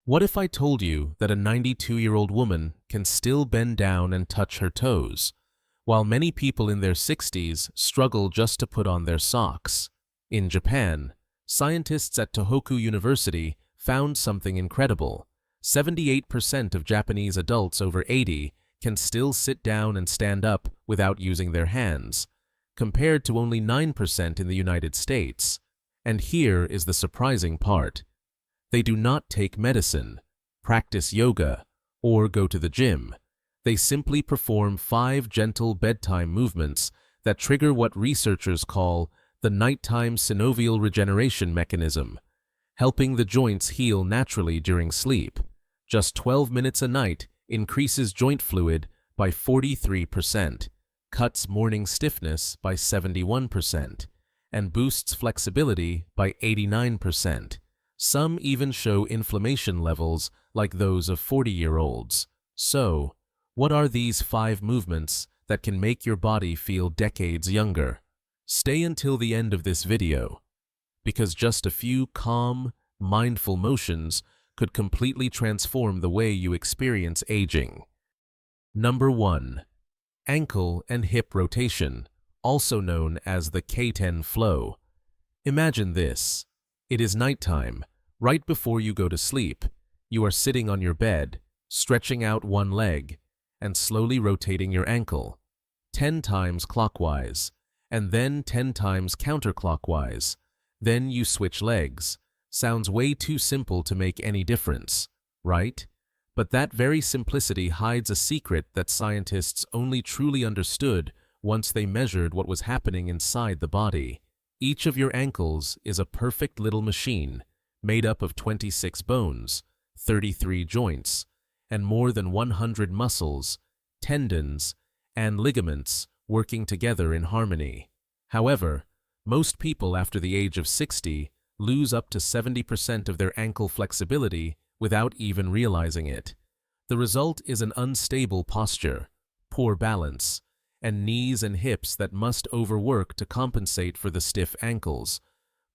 What if I told you that a 92-year-old woman can still bend down and touch her toes, while many people in their 60s struggle just to put on their socks? In Japan, scientists at Tohoku University found something incredible. 78% of Japanese adults over 80 can still sit down and stand up without using their hands, compared to only 9% in the United States. And here is the surprising part. They do not take medicine, practice yoga, or go to the gym. They simply perform 5 gentle bedtime movements that trigger what researchers call the nighttime synovial regeneration mechanism, helping the joints heal naturally during sleep. Just 12 minutes a night increases joint fluid by 43%, cuts morning stiffness by 71%, and boosts flexibility by 89%. Some even show inflammation levels like those of 40-year-olds. So, what are these 5 movements that can make your body feel decades younger? Stay until the end of this video, because just a few calm, mindful motions could completely transform the way you experience aging. Number 1. Ankle and hip rotation, also known as the K10 flow. Imagine this. It is nighttime. Right before you go to sleep, you are sitting on your bed, stretching out one leg, and slowly rotating your ankle, 10 times clockwise, and then 10 times counterclockwise. Then you switch legs. Sounds way too simple to make any difference, right? But that very simplicity hides a secret that scientists only truly understood once they measured what was happening inside the body. Each of your ankles is a perfect little machine, made up of 26 bones, 33 joints, and more than 100 muscles, tendons, and ligaments working together in harmony. However, most people after the age of 60 lose up to 70% of their ankle flexibility without even realizing it. The result is an unstable posture, poor balance, and knees and hips that must overwork to compensate for the stiff ankles,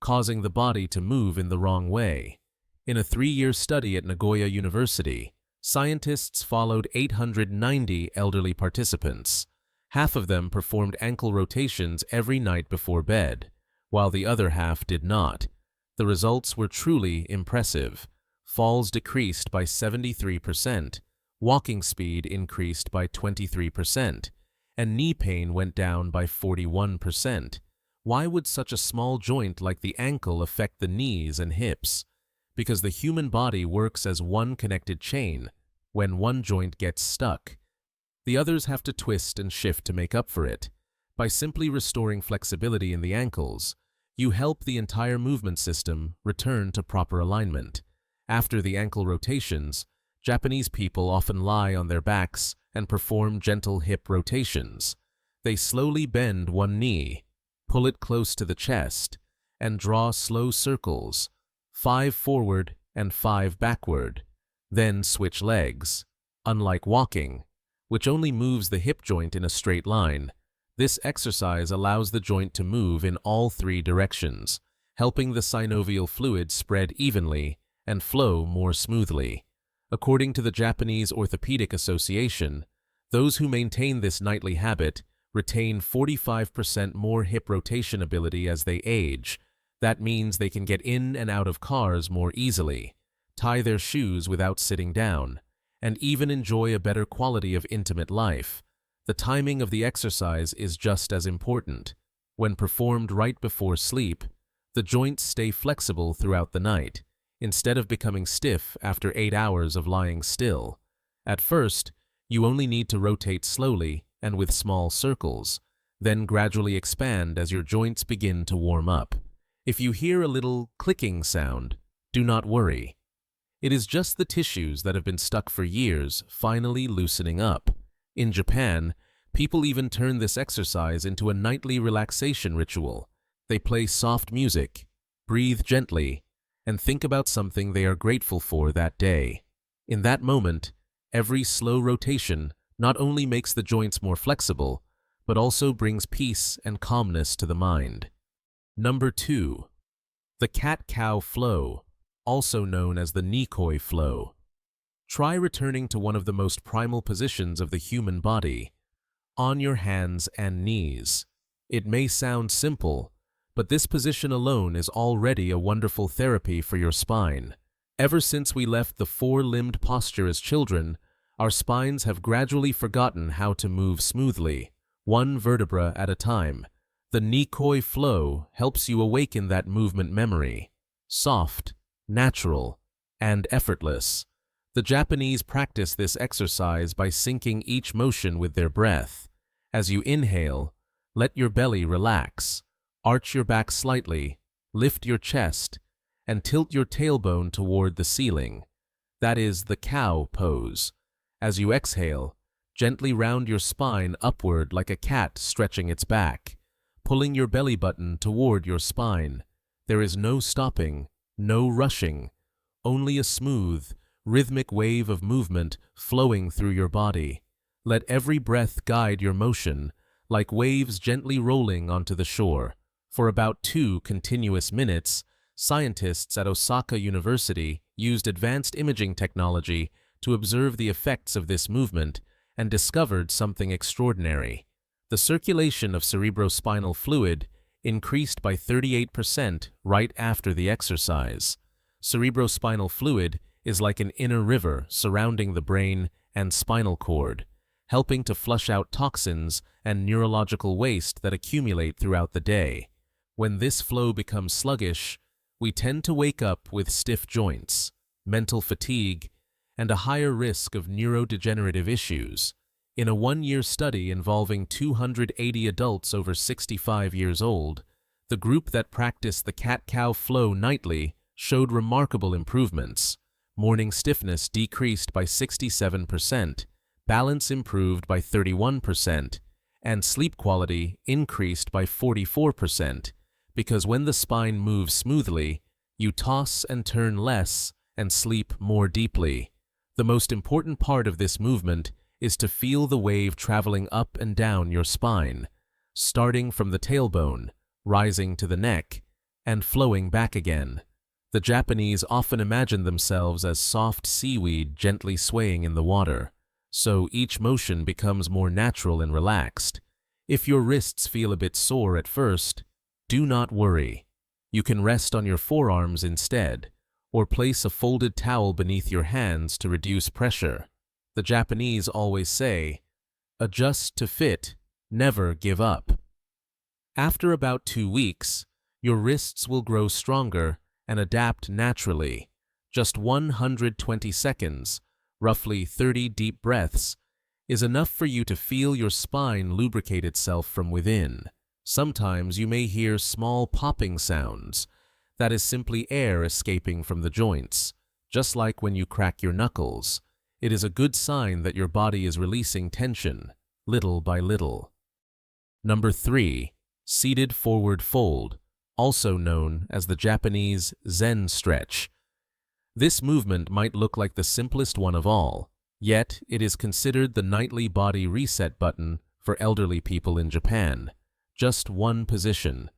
causing the body to move in the wrong way. In a 3-year study at Nagoya University, scientists followed 890 elderly participants. Half of them performed ankle rotations every night before bed, while the other half did not. The results were truly impressive. Falls decreased by 73%, walking speed increased by 23%, and knee pain went down by 41%. Why would such a small joint like the ankle affect the knees and hips? Because the human body works as one connected chain. When one joint gets stuck, the others have to twist and shift to make up for it. By simply restoring flexibility in the ankles, you help the entire movement system return to proper alignment. After the ankle rotations, Japanese people often lie on their backs and perform gentle hip rotations. They slowly bend one knee, pull it close to the chest, and draw slow circles, 5 forward and 5 backward. Then switch legs. Unlike walking, which only moves the hip joint in a straight line, this exercise allows the joint to move in all 3 directions, helping the synovial fluid spread evenly and flow more smoothly. According to the Japanese Orthopedic Association, those who maintain this nightly habit retain 45% more hip rotation ability as they age. That means they can get in and out of cars more easily, tie their shoes without sitting down, and even enjoy a better quality of intimate life. The timing of the exercise is just as important. When performed right before sleep, the joints stay flexible throughout the night, instead of becoming stiff after 8 hours of lying still. At first, you only need to rotate slowly and with small circles, then gradually expand as your joints begin to warm up. If you hear a little clicking sound, do not worry. It is just the tissues that have been stuck for years finally loosening up. In Japan, people even turn this exercise into a nightly relaxation ritual. They play soft music, breathe gently, and think about something they are grateful for that day. In that moment, every slow rotation not only makes the joints more flexible, but also brings peace and calmness to the mind. Number 2. The cat-cow flow, also known as the Nikoi flow. Try returning to one of the most primal positions of the human body, on your hands and knees. It may sound simple, but this position alone is already a wonderful therapy for your spine. Ever since we left the four-limbed posture as children, our spines have gradually forgotten how to move smoothly, one vertebra at a time. The Nikoi flow helps you awaken that movement memory. Soft, natural, and effortless. The Japanese practice this exercise by syncing each motion with their breath. As you inhale, let your belly relax, arch your back slightly, lift your chest, and tilt your tailbone toward the ceiling. That is the cow pose. As you exhale, gently round your spine upward like a cat stretching its back, pulling your belly button toward your spine. There is no stopping, no rushing, only a smooth, rhythmic wave of movement flowing through your body. Let every breath guide your motion, like waves gently rolling onto the shore. For about 2 continuous minutes, scientists at Osaka University used advanced imaging technology to observe the effects of this movement and discovered something extraordinary. The circulation of cerebrospinal fluid increased by 38% right after the exercise. Cerebrospinal fluid is like an inner river surrounding the brain and spinal cord, helping to flush out toxins and neurological waste that accumulate throughout the day. When this flow becomes sluggish, we tend to wake up with stiff joints, mental fatigue, and a higher risk of neurodegenerative issues. In a 1-year study involving 280 adults over 65 years old, the group that practiced the cat-cow flow nightly showed remarkable improvements. Morning stiffness decreased by 67%, balance improved by 31%, and sleep quality increased by 44%, because when the spine moves smoothly, you toss and turn less and sleep more deeply. The most important part of this movement is to feel the wave traveling up and down your spine, starting from the tailbone, rising to the neck, and flowing back again. The Japanese often imagine themselves as soft seaweed gently swaying in the water, so each motion becomes more natural and relaxed. If your wrists feel a bit sore at first, do not worry. You can rest on your forearms instead, or place a folded towel beneath your hands to reduce pressure. The Japanese always say, "Adjust to fit, never give up." After about 2 weeks, your wrists will grow stronger and adapt naturally. Just 120 seconds, roughly 30 deep breaths, is enough for you to feel your spine lubricate itself from within. Sometimes you may hear small popping sounds. That is simply air escaping from the joints, just like when you crack your knuckles. It is a good sign that your body is releasing tension, little by little. Number 3. Seated forward fold, also known as the Japanese Zen stretch. This movement might look like the simplest one of all, yet it is considered the nightly body reset button for elderly people in Japan. Just one position,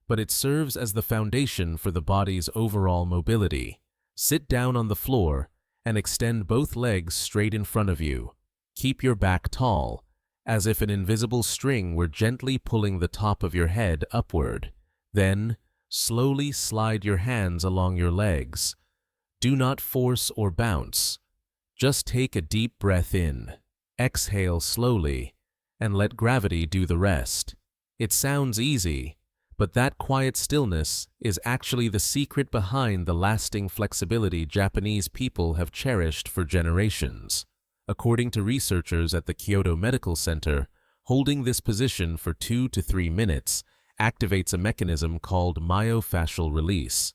but it serves as the foundation for the body's overall mobility. Sit down on the floor and extend both legs straight in front of you. Keep your back tall, as if an invisible string were gently pulling the top of your head upward. Then, slowly slide your hands along your legs. Do not force or bounce. Just take a deep breath in, exhale slowly, and let gravity do the rest. It sounds easy, but that quiet stillness is actually the secret behind the lasting flexibility Japanese people have cherished for generations. According to researchers at the Kyoto Medical Center, holding this position for 2 to 3 minutes activates a mechanism called myofascial release,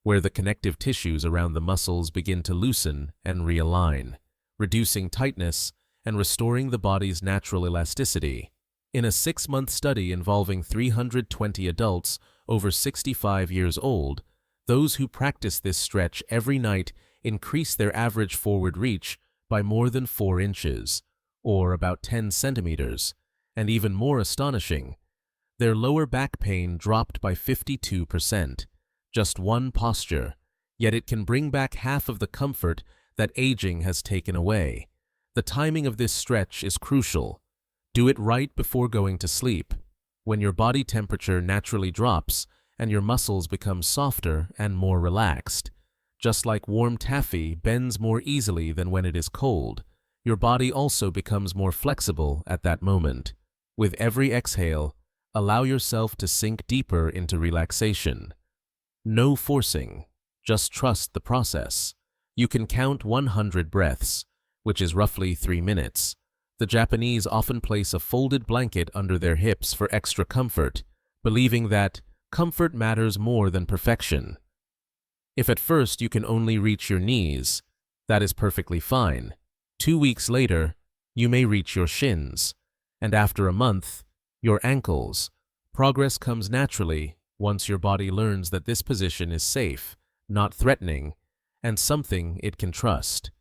where the connective tissues around the muscles begin to loosen and realign, reducing tightness and restoring the body's natural elasticity. In a 6-month study involving 320 adults over 65 years old, those who practice this stretch every night increase their average forward reach by more than 4 inches, or about 10 centimeters, and even more astonishing, their lower back pain dropped by 52%. Just one posture, yet it can bring back half of the comfort that aging has taken away. The timing of this stretch is crucial. Do it right before going to sleep, when your body temperature naturally drops and your muscles become softer and more relaxed. Just like warm taffy bends more easily than when it is cold, your body also becomes more flexible at that moment. With every exhale, allow yourself to sink deeper into relaxation. No forcing, just trust the process. You can count 100 breaths, which is roughly 3 minutes. The Japanese often place a folded blanket under their hips for extra comfort, believing that comfort matters more than perfection. If at first you can only reach your knees, that is perfectly fine. 2 weeks later, you may reach your shins, and after a month, your ankles. Progress comes naturally once your body learns that this position is safe, not threatening, and something it can trust.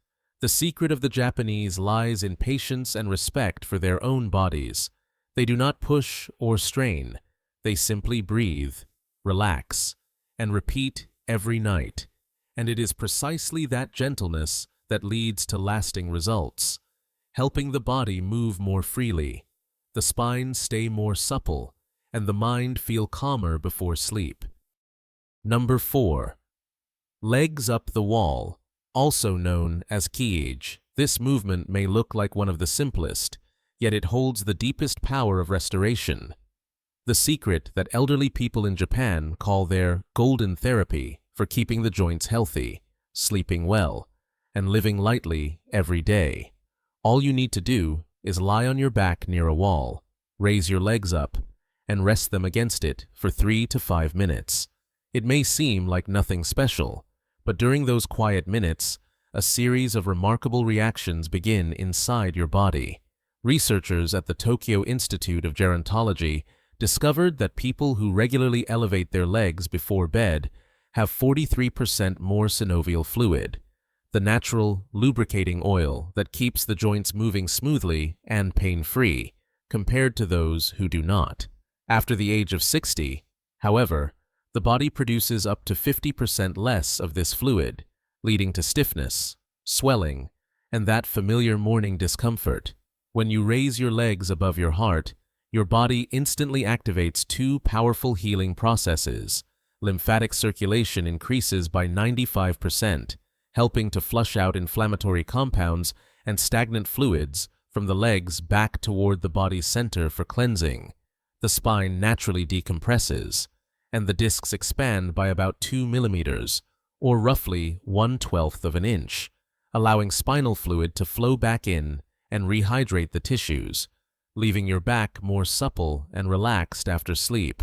The secret of the Japanese lies in patience and respect for their own bodies. They do not push or strain. They simply breathe, relax, and repeat every night. And it is precisely that gentleness that leads to lasting results, helping the body move more freely, the spine stay more supple, and the mind feel calmer before sleep. Number 4. Legs up the wall, also known as kiage. This movement may look like one of the simplest, yet it holds the deepest power of restoration. The secret that elderly people in Japan call their golden therapy for keeping the joints healthy, sleeping well, and living lightly every day. All you need to do is lie on your back near a wall, raise your legs up, and rest them against it for 3 to 5 minutes. It may seem like nothing special, but during those quiet minutes, a series of remarkable reactions begin inside your body. Researchers at the Tokyo Institute of Gerontology discovered that people who regularly elevate their legs before bed have 43% more synovial fluid, the natural lubricating oil that keeps the joints moving smoothly and pain-free, compared to those who do not. After the age of 60, however, the body produces up to 50% less of this fluid, leading to stiffness, swelling, and that familiar morning discomfort. When you raise your legs above your heart, your body instantly activates 2 powerful healing processes. Lymphatic circulation increases by 95%, helping to flush out inflammatory compounds and stagnant fluids from the legs back toward the body's center for cleansing. The spine naturally decompresses, and the discs expand by about 2 millimeters, or roughly 1/12 of an inch, allowing spinal fluid to flow back in and rehydrate the tissues, leaving your back more supple and relaxed after sleep.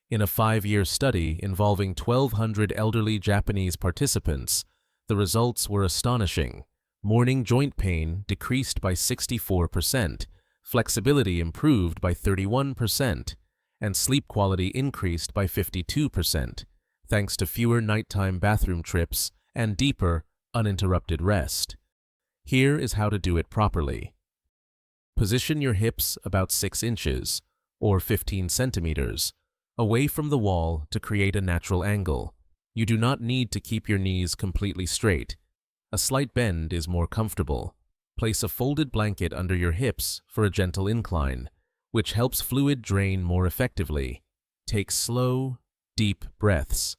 In a 5-year study involving 1,200 elderly Japanese participants, the results were astonishing. Morning joint pain decreased by 64%, flexibility improved by 31%, and sleep quality increased by 52%, thanks to fewer nighttime bathroom trips and deeper, uninterrupted rest. Here is how to do it properly. Position your hips about 6 inches, or 15 centimeters, away from the wall to create a natural angle. You do not need to keep your knees completely straight. A slight bend is more comfortable. Place a folded blanket under your hips for a gentle incline, which helps fluid drain more effectively. Take slow, deep breaths,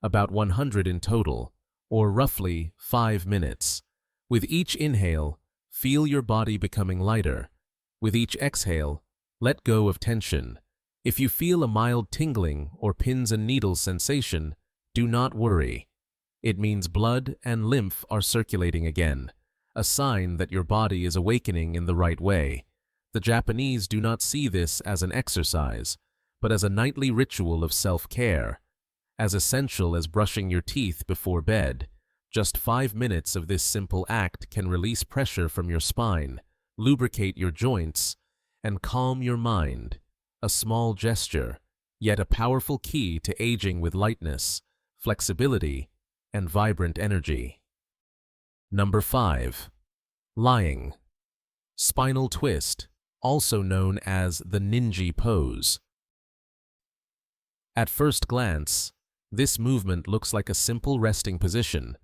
about 100 in total, or roughly 5 minutes. With each inhale, feel your body becoming lighter. With each exhale, let go of tension. If you feel a mild tingling or pins and needles sensation, do not worry. It means blood and lymph are circulating again, a sign that your body is awakening in the right way. The Japanese do not see this as an exercise, but as a nightly ritual of self-care, as essential as brushing your teeth before bed. Just 5 minutes of this simple act can release pressure from your spine, lubricate your joints, and calm your mind. A small gesture, yet a powerful key to aging with lightness, flexibility, and vibrant energy. Number 5. Lying. Spinal twist, also known as the ninja pose. At first glance, This movement looks like a simple resting position.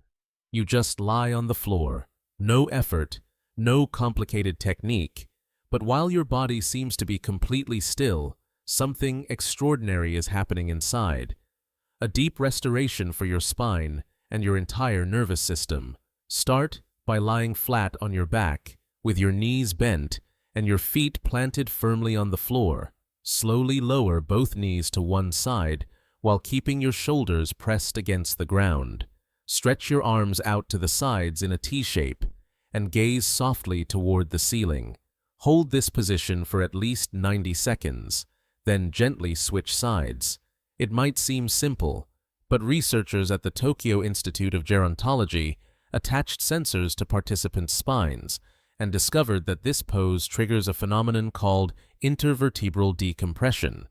You just lie on the floor. No effort, no complicated technique. But while your body seems to be completely still, something extraordinary is happening inside. A deep restoration for your spine and your entire nervous system. Start by lying flat on your back, with your knees bent and your feet planted firmly on the floor. Slowly lower both knees to one side while keeping your shoulders pressed against the ground. Stretch your arms out to the sides in a T shape and gaze softly toward the ceiling. Hold this position for at least 90 seconds, then gently switch sides. It might seem simple, but researchers at the Tokyo Institute of Gerontology attached sensors to participants' spines and discovered that this pose triggers a phenomenon called intervertebral decompression,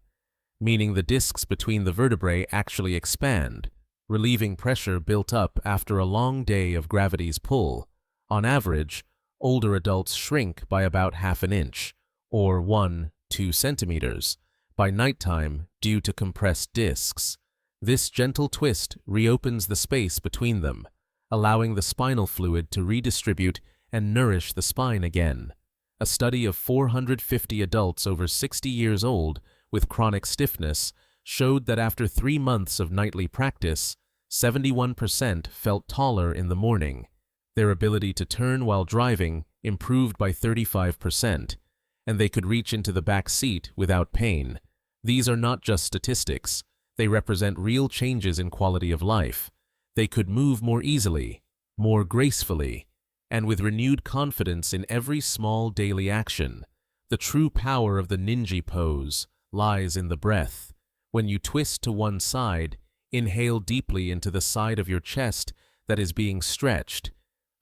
meaning the discs between the vertebrae actually expand, relieving pressure built up after a long day of gravity's pull. On average, older adults shrink by about half an inch, or 1-2 centimeters, by nighttime due to compressed discs. This gentle twist reopens the space between them, allowing the spinal fluid to redistribute and nourish the spine again. A study of 450 adults over 60 years old with chronic stiffness showed that after 3 months of nightly practice, 71% felt taller in the morning. Their ability to turn while driving improved by 35%, and they could reach into the back seat without pain. These are not just statistics. They represent real changes in quality of life. They could move more easily, more gracefully, and with renewed confidence in every small daily action. The true power of the ninja pose lies in the breath. When you twist to one side, inhale deeply into the side of your chest that is being stretched.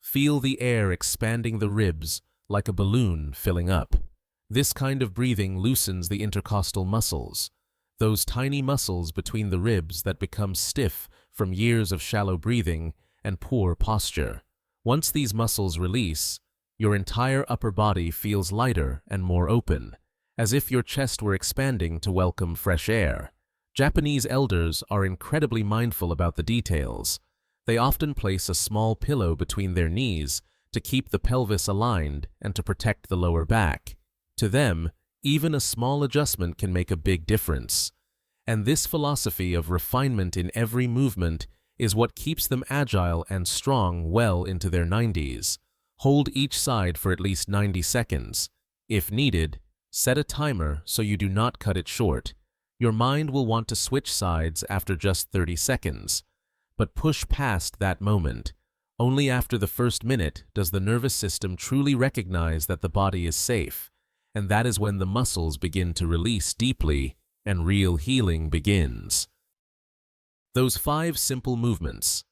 Feel the air expanding the ribs like a balloon filling up. This kind of breathing loosens the intercostal muscles, those tiny muscles between the ribs that become stiff from years of shallow breathing and poor posture. Once these muscles release, your entire upper body feels lighter and more open, as if your chest were expanding to welcome fresh air. Japanese elders are incredibly mindful about the details. They often place a small pillow between their knees to keep the pelvis aligned and to protect the lower back. To them, even a small adjustment can make a big difference. And this philosophy of refinement in every movement is what keeps them agile and strong well into their 90s. Hold each side for at least 90 seconds. If needed, set a timer so you do not cut it short. Your mind will want to switch sides after just 30 seconds. But push past that moment. Only after the first minute does the nervous system truly recognize that the body is safe, and that is when the muscles begin to release deeply and real healing begins. Those 5 simple movements: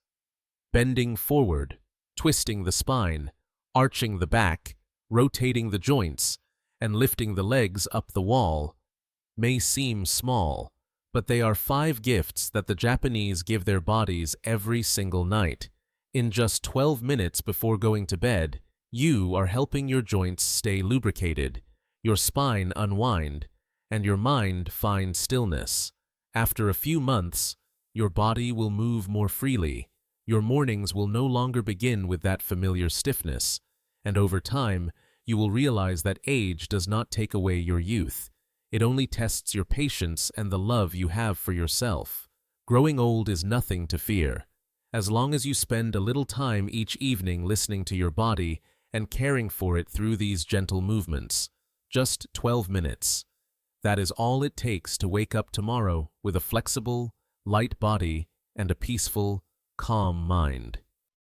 bending forward, twisting the spine, arching the back, rotating the joints, and lifting the legs up the wall, may seem small, but they are 5 gifts that the Japanese give their bodies every single night. In just 12 minutes before going to bed, you are helping your joints stay lubricated, your spine unwind, and your mind find stillness. After a few months, your body will move more freely. Your mornings will no longer begin with that familiar stiffness, and over time, you will realize that age does not take away your youth. It only tests your patience and the love you have for yourself. Growing old is nothing to fear. As long as you spend a little time each evening listening to your body and caring for it through these gentle movements. Just 12 minutes. That is all it takes to wake up tomorrow with a flexible, light body and a peaceful, calm mind.